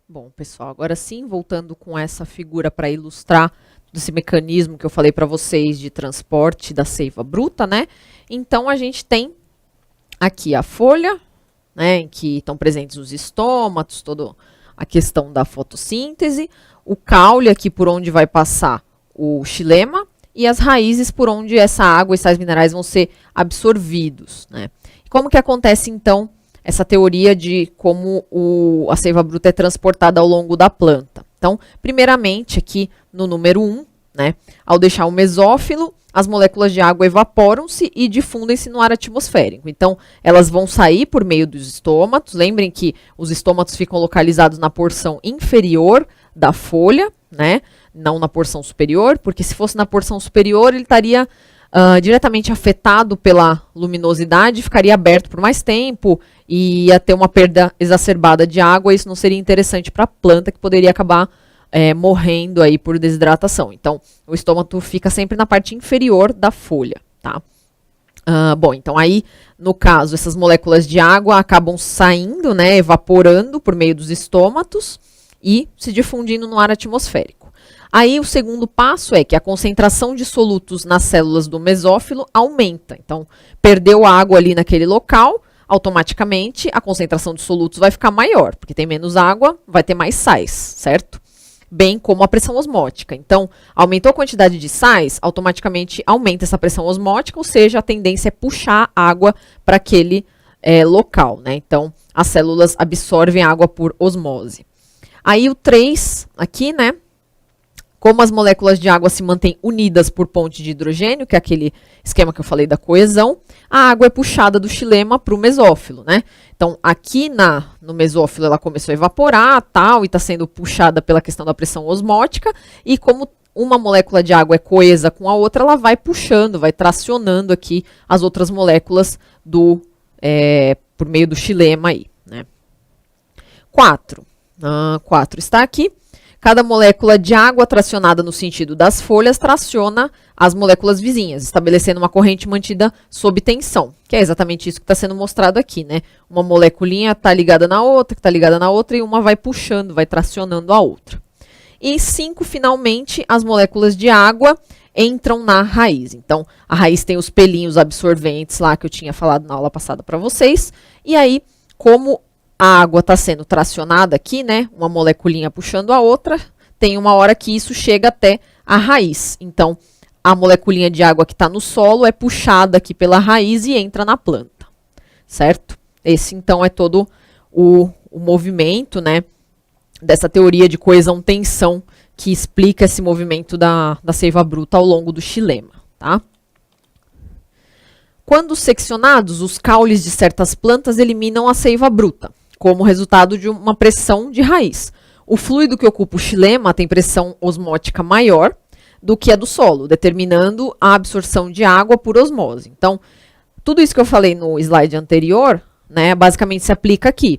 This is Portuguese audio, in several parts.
Bom, pessoal, agora sim, voltando com essa figura para ilustrar esse mecanismo que eu falei para vocês de transporte da seiva bruta, né? Então, a gente tem aqui a folha, né, em que estão presentes os estômatos, toda a questão da fotossíntese, o caule aqui por onde vai passar o xilema e as raízes por onde essa água e sais minerais vão ser absorvidos, né? E como que acontece, então, essa teoria de como a seiva bruta é transportada ao longo da planta? Então, primeiramente, aqui no número 1, né, ao deixar o mesófilo, as moléculas de água evaporam-se e difundem-se no ar atmosférico. Então, elas vão sair por meio dos estômatos. Lembrem que os estômatos ficam localizados na porção inferior da folha, né, não na porção superior, porque se fosse na porção superior, ele estaria diretamente afetado pela luminosidade, ficaria aberto por mais tempo e ia ter uma perda exacerbada de água. Isso não seria interessante para a planta, que poderia acabar morrendo aí por desidratação. Então, o estômato fica sempre na parte inferior da folha, tá? Bom, então aí, no caso, essas moléculas de água acabam saindo, né, evaporando por meio dos estômatos e se difundindo no ar atmosférico. Aí, o segundo passo é que a concentração de solutos nas células do mesófilo aumenta. Então, perdeu água ali naquele local, automaticamente a concentração de solutos vai ficar maior, porque tem menos água, vai ter mais sais, certo? Bem como a pressão osmótica. Então, aumentou a quantidade de sais, automaticamente aumenta essa pressão osmótica, ou seja, a tendência é puxar água para aquele local, né? Então, as células absorvem água por osmose. Aí o 3 aqui, né? Como as moléculas de água se mantêm unidas por ponte de hidrogênio, que é aquele esquema que eu falei da coesão, a água é puxada do xilema para o mesófilo, né? Então, aqui no mesófilo ela começou a evaporar, tal, e está sendo puxada pela questão da pressão osmótica, e como uma molécula de água é coesa com a outra, ela vai puxando, vai tracionando aqui as outras moléculas por meio do xilema aí, né? 4 está aqui. Cada molécula de água tracionada no sentido das folhas traciona as moléculas vizinhas, estabelecendo uma corrente mantida sob tensão, que é exatamente isso que está sendo mostrado aqui, né? Uma moleculinha está ligada na outra, que está ligada na outra, e uma vai puxando, vai tracionando a outra. E 5, finalmente, as moléculas de água entram na raiz. Então, a raiz tem os pelinhos absorventes lá que eu tinha falado na aula passada para vocês, e aí, como a água está sendo tracionada aqui, né? Uma moleculinha puxando a outra. Tem uma hora que isso chega até a raiz. Então, a moleculinha de água que está no solo é puxada aqui pela raiz e entra na planta, certo? Esse, então, é todo o movimento, né? Dessa teoria de coesão-tensão que explica esse movimento da seiva bruta ao longo do xilema, tá? Quando seccionados, os caules de certas plantas eliminam a seiva bruta, como resultado de uma pressão de raiz. O fluido que ocupa o xilema tem pressão osmótica maior do que a do solo, determinando a absorção de água por osmose. Então, tudo isso que eu falei no slide anterior, né, basicamente se aplica aqui.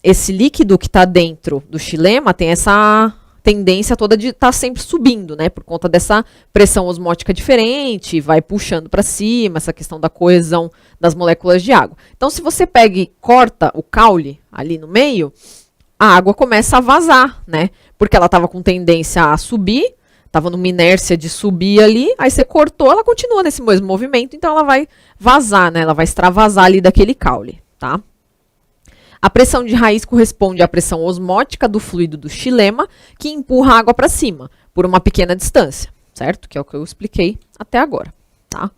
Esse líquido que está dentro do xilema tem essa tendência toda de estar sempre subindo, né, por conta dessa pressão osmótica diferente, vai puxando para cima, essa questão da coesão das moléculas de água. Então, se você pega e corta o caule ali no meio, a água começa a vazar, né, porque ela estava com tendência a subir, estava numa inércia de subir ali, aí você cortou, ela continua nesse mesmo movimento, então ela vai vazar, né, ela vai extravasar ali daquele caule, tá? A pressão de raiz corresponde à pressão osmótica do fluido do xilema, que empurra a água para cima, por uma pequena distância, certo? Que é o que eu expliquei até agora, tá?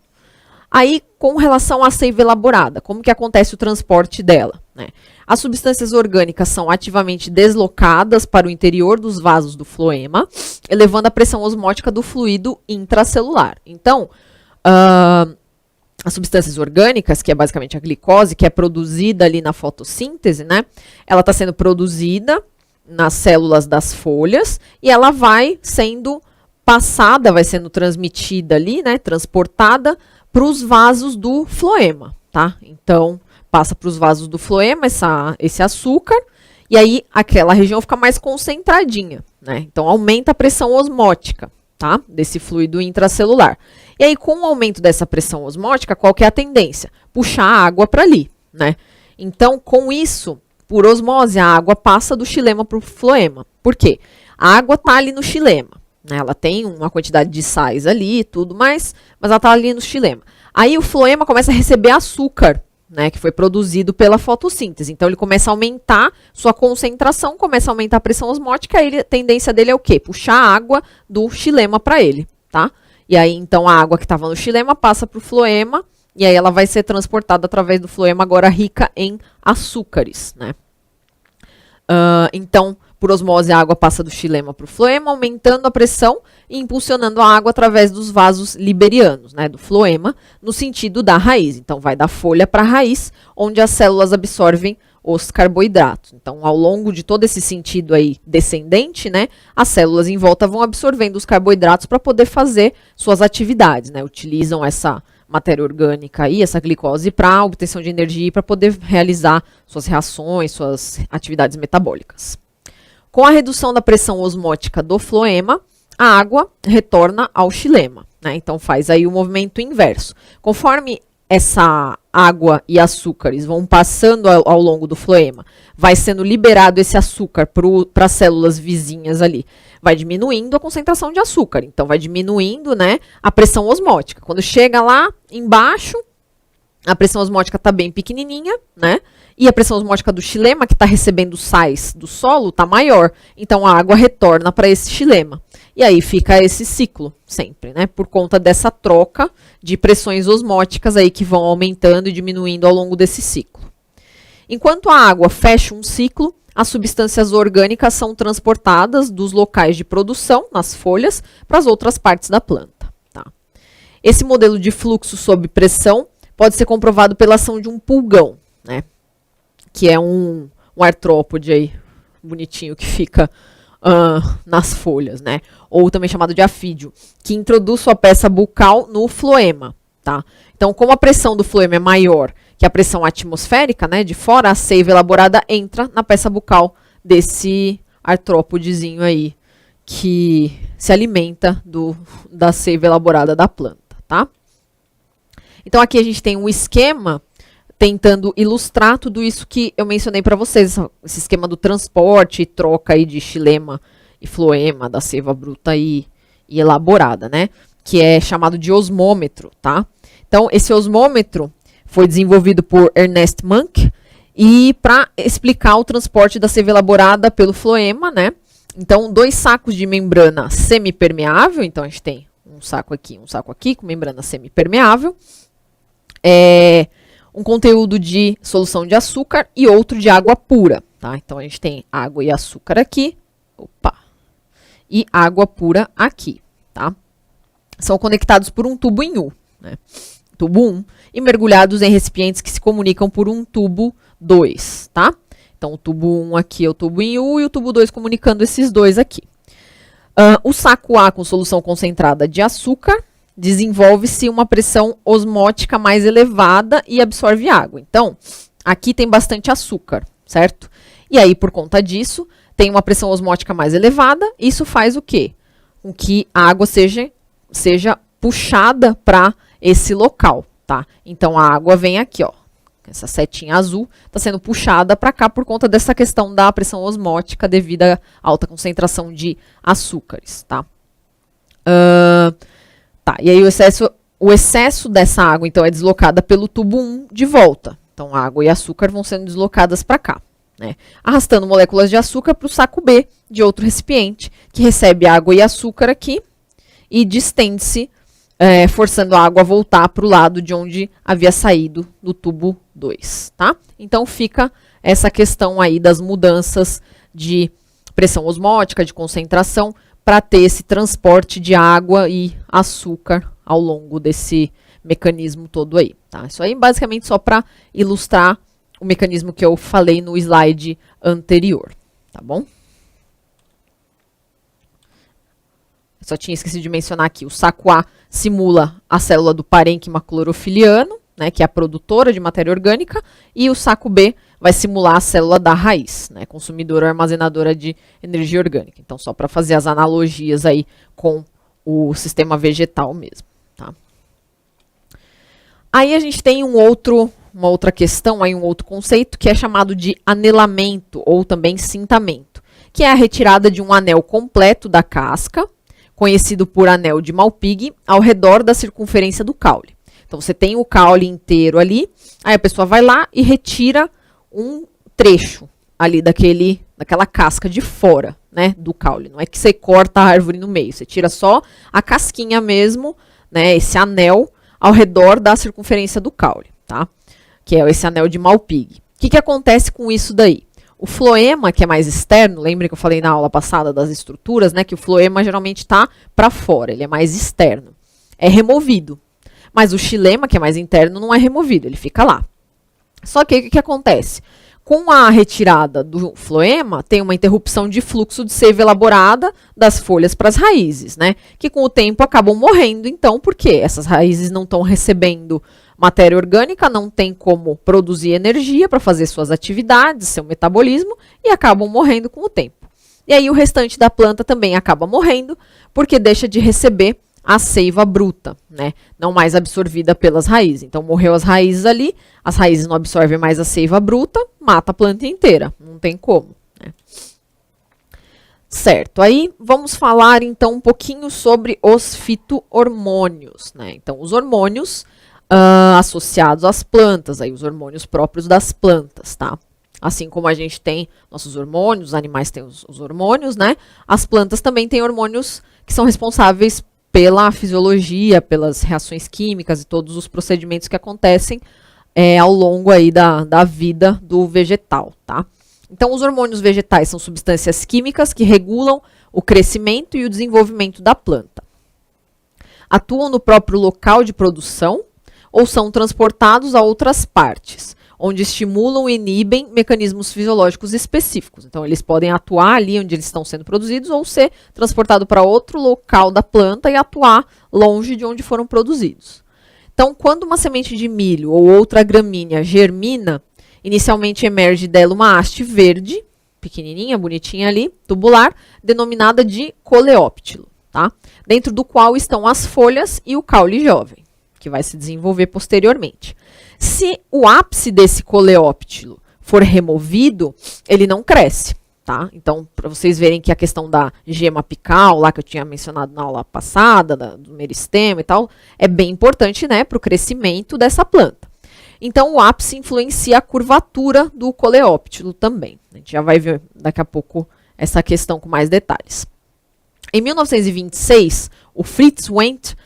Aí, com relação à seiva elaborada, como que acontece o transporte dela, né? As substâncias orgânicas são ativamente deslocadas para o interior dos vasos do floema, elevando a pressão osmótica do fluido intracelular. Então, as substâncias orgânicas, que é basicamente a glicose, que é produzida ali na fotossíntese, né? Ela está sendo produzida nas células das folhas e ela vai sendo passada, vai sendo transmitida ali, né? Transportada para os vasos do floema, tá? Então, passa para os vasos do floema esse açúcar e aí aquela região fica mais concentradinha, né? Então, aumenta a pressão osmótica, tá? Desse fluido intracelular. E aí, com o aumento dessa pressão osmótica, qual que é a tendência? Puxar a água para ali, né? Então, com isso, Por osmose, a água passa do xilema para o floema. Por quê? A água está ali no xilema, né? Ela tem uma quantidade de sais ali e tudo mais, mas ela está ali no xilema. Aí o floema começa a receber açúcar, né, que foi produzido pela fotossíntese. Então ele começa a aumentar sua concentração, começa a aumentar a pressão osmótica, e a tendência dele é o quê? Puxar a água do xilema para ele, tá? E aí então a água que estava no xilema passa para o floema, e aí ela vai ser transportada através do floema, agora rica em açúcares, né? Então, por osmose, a água passa do xilema para o floema, aumentando a pressão e impulsionando a água através dos vasos liberianos, né, do floema, no sentido da raiz. Então, vai da folha para a raiz, onde as células absorvem os carboidratos. Então, ao longo de todo esse sentido aí descendente, né, as células em volta vão absorvendo os carboidratos para poder fazer suas atividades, né, utilizam essa matéria orgânica aí, essa glicose, para obtenção de energia e para poder realizar suas reações, suas atividades metabólicas. Com a redução da pressão osmótica do floema, a água retorna ao xilema, né? Então faz aí o movimento inverso. Conforme essa água e açúcares vão passando ao longo do floema, vai sendo liberado esse açúcar para as células vizinhas ali, vai diminuindo a concentração de açúcar, então vai diminuindo, né, a pressão osmótica. Quando chega lá embaixo, a pressão osmótica está bem pequenininha, né, e a pressão osmótica do xilema, que está recebendo sais do solo, está maior, então a água retorna para esse xilema. E aí fica esse ciclo sempre, né? Por conta dessa troca de pressões osmóticas aí que vão aumentando e diminuindo ao longo desse ciclo. Enquanto a água fecha um ciclo, as substâncias orgânicas são transportadas dos locais de produção, nas folhas, para as outras partes da planta. Tá? Esse modelo de fluxo sob pressão pode ser comprovado pela ação de um pulgão, né? Que é um artrópode aí, bonitinho, que fica nas folhas, né? Ou também chamado de afídio, que introduz sua peça bucal no floema, tá? Então, como a pressão do floema é maior que a pressão atmosférica, né, de fora, a seiva elaborada entra na peça bucal desse artrópodezinho aí, que se alimenta da seiva elaborada da planta, tá? Então, aqui a gente tem um esquema tentando ilustrar tudo isso que eu mencionei para vocês, esse esquema do transporte e troca aí de xilema e floema, da seiva bruta e elaborada, né? Que é chamado de osmômetro, tá? Então, esse osmômetro foi desenvolvido por Ernest Munk e para explicar o transporte da seiva elaborada pelo floema, né? Então, 2 sacos de membrana semipermeável, então a gente tem um saco aqui com membrana semipermeável, um conteúdo de solução de açúcar e outro de água pura, tá? Então, a gente tem água e açúcar aqui, e água pura aqui, tá? São conectados por um tubo em U, né? Tubo 1, e mergulhados em recipientes que se comunicam por um tubo 2, tá? Então, o tubo 1 aqui é o tubo em U e o tubo 2 comunicando esses dois aqui. O saco A com solução concentrada de açúcar desenvolve-se uma pressão osmótica mais elevada e absorve água. Então, aqui tem bastante açúcar, certo? E aí, por conta disso, tem uma pressão osmótica mais elevada. Isso faz o quê? Com que a água seja puxada para esse local, tá? Então, a água vem aqui, ó. Essa setinha azul está sendo puxada para cá por conta dessa questão da pressão osmótica devido à alta concentração de açúcares, tá? E aí o excesso dessa água, então, é deslocada pelo tubo 1 de volta. Então, a água e açúcar vão sendo deslocadas para cá, né? Arrastando moléculas de açúcar para o saco B de outro recipiente, que recebe água e açúcar aqui e distende-se, forçando a água a voltar para o lado de onde havia saído do tubo 2, tá? Então, fica essa questão aí das mudanças de pressão osmótica, de concentração, para ter esse transporte de água e açúcar ao longo desse mecanismo todo aí, tá? Isso aí basicamente só para ilustrar o mecanismo que eu falei no slide anterior, tá bom? Só tinha esquecido de mencionar aqui, o saco A simula a célula do parênquima clorofiliano, né, que é a produtora de matéria orgânica, e o saco B vai simular a célula da raiz, né, consumidora ou armazenadora de energia orgânica. Então, só para fazer as analogias aí com o sistema vegetal mesmo, tá? Aí a gente tem um outro uma outra questão, aí um outro conceito, que é chamado de anelamento, ou também cintamento, que é a retirada de um anel completo da casca, conhecido por anel de Malpighi, ao redor da circunferência do caule. Então, você tem o caule inteiro ali, aí a pessoa vai lá e retira um trecho ali daquela casca de fora, né, do caule. Não é que você corta a árvore no meio, você tira só a casquinha mesmo, né, esse anel ao redor da circunferência do caule, tá? Que é esse anel de Malpighi. O que acontece com isso daí? O floema, que é mais externo, lembra que eu falei na aula passada das estruturas, né, que o floema geralmente está para fora, ele é mais externo. É removido. Mas o xilema, que é mais interno, não é removido, ele fica lá. Só que o que acontece? Com a retirada do floema, tem uma interrupção de fluxo de seiva elaborada das folhas para as raízes, né? Que com o tempo acabam morrendo, então, porque essas raízes não estão recebendo matéria orgânica, não tem como produzir energia para fazer suas atividades, seu metabolismo, e acabam morrendo com o tempo. E aí o restante da planta também acaba morrendo, porque deixa de receber a seiva bruta, né? Não mais absorvida pelas raízes. Então, morreu as raízes ali, as raízes não absorvem mais a seiva bruta, mata a planta inteira. Não tem como, né? Certo, aí vamos falar então um pouquinho sobre os fito-hormônios, né? Então, os hormônios associados às plantas, aí os hormônios próprios das plantas, tá? Assim como a gente tem nossos hormônios, os animais têm os hormônios, né? As plantas também têm hormônios que são responsáveis pela fisiologia, pelas reações químicas e todos os procedimentos que acontecem ao longo aí da vida do vegetal, tá? Então, os hormônios vegetais são substâncias químicas que regulam o crescimento e o desenvolvimento da planta. Atuam no próprio local de produção ou são transportados a outras partes, onde estimulam e inibem mecanismos fisiológicos específicos. Então, eles podem atuar ali onde eles estão sendo produzidos ou ser transportado para outro local da planta e atuar longe de onde foram produzidos. Então, quando uma semente de milho ou outra gramínea germina, inicialmente emerge dela uma haste verde, pequenininha, bonitinha ali, tubular, denominada de coleóptilo, tá? Dentro do qual estão as folhas e o caule jovem, que vai se desenvolver posteriormente. Se o ápice desse coleóptilo for removido, ele não cresce, tá? Então, para vocês verem que a questão da gema apical, lá que eu tinha mencionado na aula passada, do meristema e tal, é bem importante, né, para o crescimento dessa planta. Então, o ápice influencia a curvatura do coleóptilo também. A gente já vai ver daqui a pouco essa questão com mais detalhes. Em 1926, o Fritz Wendt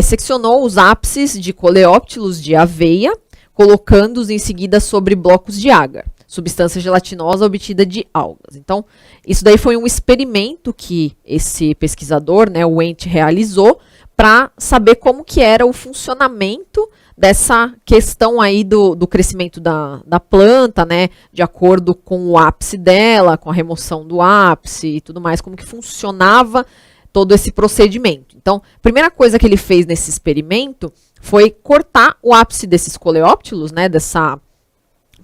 seccionou os ápices de coleóptilos de aveia, colocando-os em seguida sobre blocos de agar, substância gelatinosa obtida de algas. Então, isso daí foi um experimento que esse pesquisador, né, o Wendt, realizou para saber como que era o funcionamento dessa questão aí do crescimento da planta, né, de acordo com o ápice dela, com a remoção do ápice e tudo mais, como que funcionava todo esse procedimento. Então, a primeira coisa que ele fez nesse experimento foi cortar o ápice desses coleóptilos, né, dessa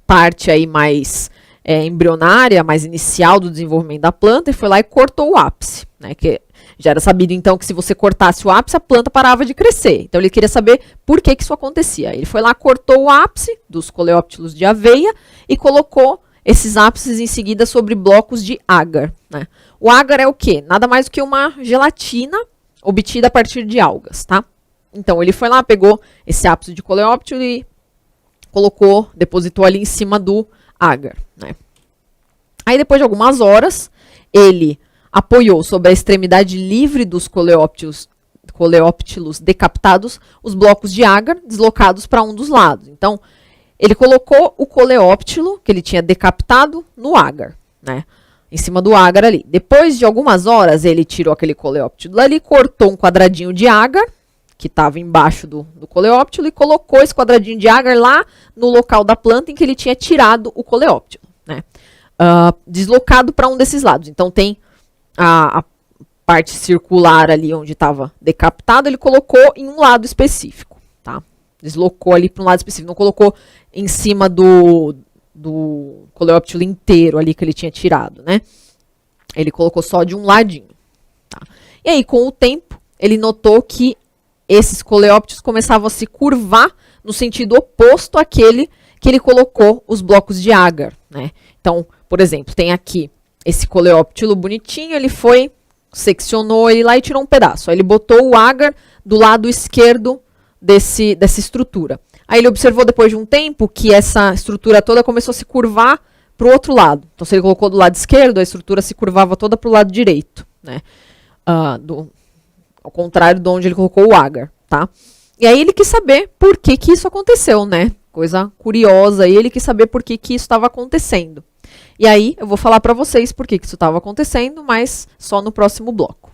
parte aí mais embrionária, mais inicial do desenvolvimento da planta, e foi lá e cortou o ápice, né, que já era sabido então que se você cortasse o ápice, a planta parava de crescer. Então, ele queria saber por que isso acontecia. Ele foi lá, cortou o ápice dos coleóptilos de aveia e colocou esses ápices em seguida sobre blocos de agar, né? O agar é o quê? Nada mais do que uma gelatina obtida a partir de algas, tá? Então, ele foi lá, pegou esse ápice de coleóptilo e colocou, depositou ali em cima do agar, né? Aí, depois de algumas horas, ele apoiou sobre a extremidade livre dos coleóptilos decapitados os blocos de agar deslocados para um dos lados. Então, ele colocou o coleóptilo que ele tinha decapitado no agar, né? Em cima do agar ali. Depois de algumas horas, ele tirou aquele coleóptilo dali, cortou um quadradinho de agar, que estava embaixo do coleóptilo, e colocou esse quadradinho de agar lá no local da planta em que ele tinha tirado o coleóptilo, né? Deslocado para um desses lados. Então, tem a parte circular ali onde estava decapitado, ele colocou em um lado específico, tá? Deslocou ali para um lado específico, não colocou em cima do coleóptilo inteiro ali que ele tinha tirado, né? Ele colocou só de um ladinho, tá? E aí, com o tempo, ele notou que esses coleóptilos começavam a se curvar no sentido oposto àquele que ele colocou os blocos de agar, né? Então, por exemplo, tem aqui esse coleóptilo bonitinho, ele foi, seccionou ele lá e tirou um pedaço. Aí ele botou o agar do lado esquerdo dessa estrutura. Aí ele observou depois de um tempo que essa estrutura toda começou a se curvar para o outro lado. Então, se ele colocou do lado esquerdo, a estrutura se curvava toda para o lado direito, né? Ao contrário de onde ele colocou o agar, tá? E aí ele quis saber por que isso aconteceu, né? Coisa curiosa, e ele quis saber por que isso estava acontecendo. E aí eu vou falar para vocês por que isso estava acontecendo, mas só no próximo bloco.